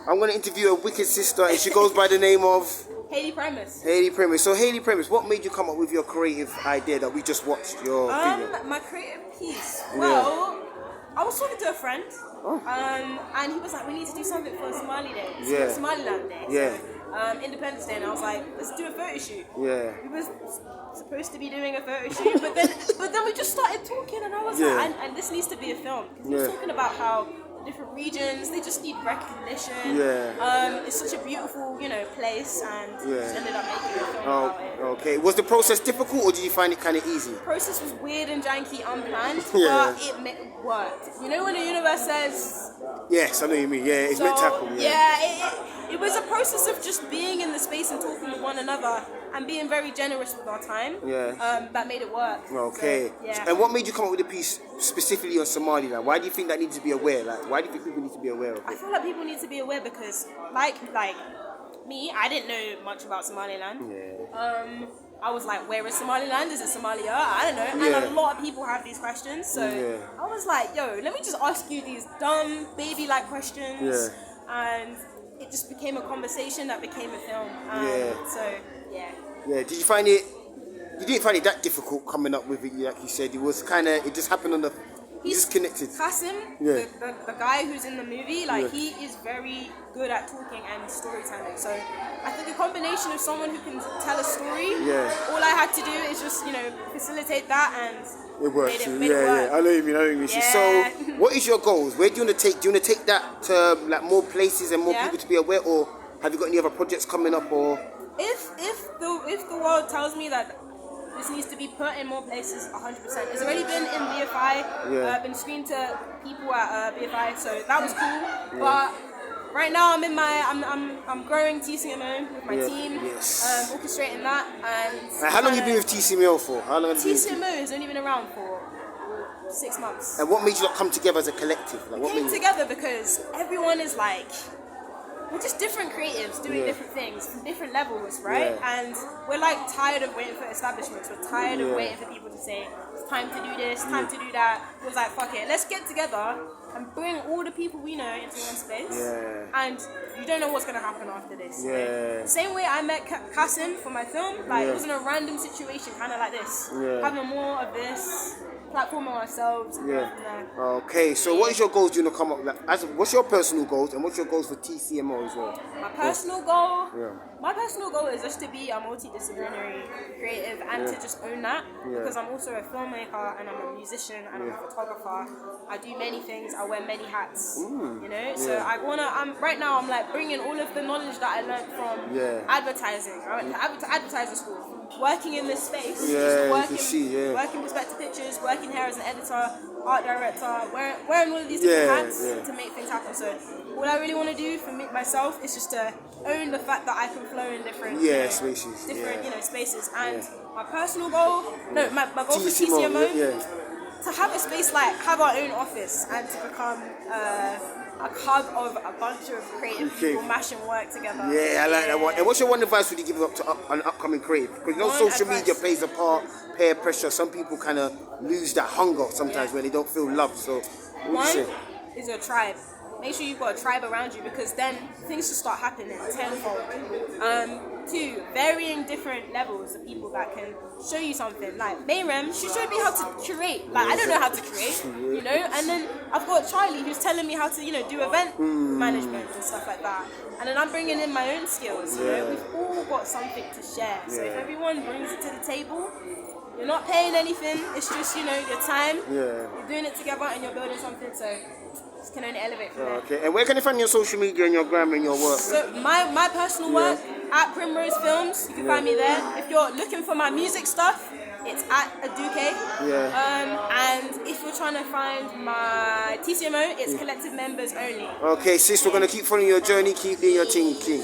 I'm going to interview a wicked sister, and she goes by the name of... Hayley Primus. Hayley Primus. So Hayley Primus, what made you come up with your creative idea that we just watched your video? My creative piece. Well, I was talking to a friend, and he was like, "We need to do something for Somali Day, Somaliland Day, Independence Day." And I was like, "Let's do a photo shoot." Yeah. We were supposed to be doing a photo shoot, but then we just started talking, and I was like, and this needs to be a film because he was talking about how different regions, they just need recognition. It's such a beautiful, place, and just ended up making a film about it. Okay. Was the process difficult, or did you find it kind of easy? The process was weird and janky, unplanned, but it worked. You know when the universe says... Yes, I know what you mean. Yeah, it's meant to happen. It was a process of just being in the space and talking with one another and being very generous with our time. That made it work. Okay. So, and what made you come up with a piece specifically on Somaliland? Why do you think that needs to be aware? Why do you think people need to be aware of it? I feel like people need to be aware because, like me, I didn't know much about Somaliland. I was like, where is Somaliland? Is it Somalia? I don't know. And a lot of people have these questions. So I was like, yo, let me just ask you these dumb, baby-like questions. And it just became a conversation that became a film. Did you find it... You didn't find it that difficult coming up with it, like you said. It was kind of... It just happened on the... He's just connected. Qasim, the guy who's in the movie, he is very good at talking and storytelling. So I think a combination of someone who can tell a story, all I had to do is just, facilitate that and it works. Made it work. I know what you mean. So what is your goals? Where do you want to take? Do you want to take that to more places and more people to be aware, or have you got any other projects coming up? Or if the world tells me that this needs to be put in more places, 100%. It's already been in BFI. Been screened to people at BFI, so that was cool. But right now I'm growing TCMO with my team, orchestrating that. And how long have you been with TCMO for? How long have you been? TCMO has only been around for 6 months. And what made you not come together as a collective? We came together because everyone is we're just different creatives doing different things from different levels, right? And we're tired of waiting for establishments. We're tired of waiting for people to say, it's time to do this, time to do that. It was like, fuck it, let's get together and bring all the people we know into one space. And you don't know what's going to happen after this. The same way I met Qasim for my film, it wasn't a random situation, kind of like this. Having more of this, platform ourselves. Okay, so what is your goals? Do you want to come up what's your personal goals and what's your goals for TCMO as well? My personal goal? My personal goal is just to be a multidisciplinary creative and to just own that because I'm also a filmmaker and I'm a musician and I'm a photographer. I do many things. I wear many hats. So right now I'm bringing all of the knowledge that I learned from advertising. I went to advertising school. Working in this space, working perspective pictures, working here as an editor, art director, wearing all of these different hats to make things happen. So what I really want to do for myself is just to own the fact that I can flow in different spaces. And my personal goal, my goal for TCMO, to have a space have our own office and to become a hub of a bunch of creative people mashing work together. I like that one. And what's your one advice would you give up to an upcoming creative? Because social media plays a part, peer pressure. Some people kind of lose that hunger sometimes when they don't feel loved. So one is your tribe. Make sure you've got a tribe around you because then things will start happening tenfold. 2, varying different levels of people that can show you something. Like Mayrem, she showed me how to curate. I don't know how to create, And then I've got Charlie who's telling me how to, do event management and stuff like that. And then I'm bringing in my own skills. We've all got something to share. So if everyone brings it to the table, you're not paying anything. It's just, your time. You're doing it together and you're building something. So can only elevate from there. Okay, and where can you find your social media and your gram and your work? So my personal work at Primrose Films, you can find me there. If you're looking for my music stuff, it's at Aduke. And if you're trying to find my TCMO, it's collective members only. Okay, sis, we're gonna keep following your journey, keep doing your thing, King.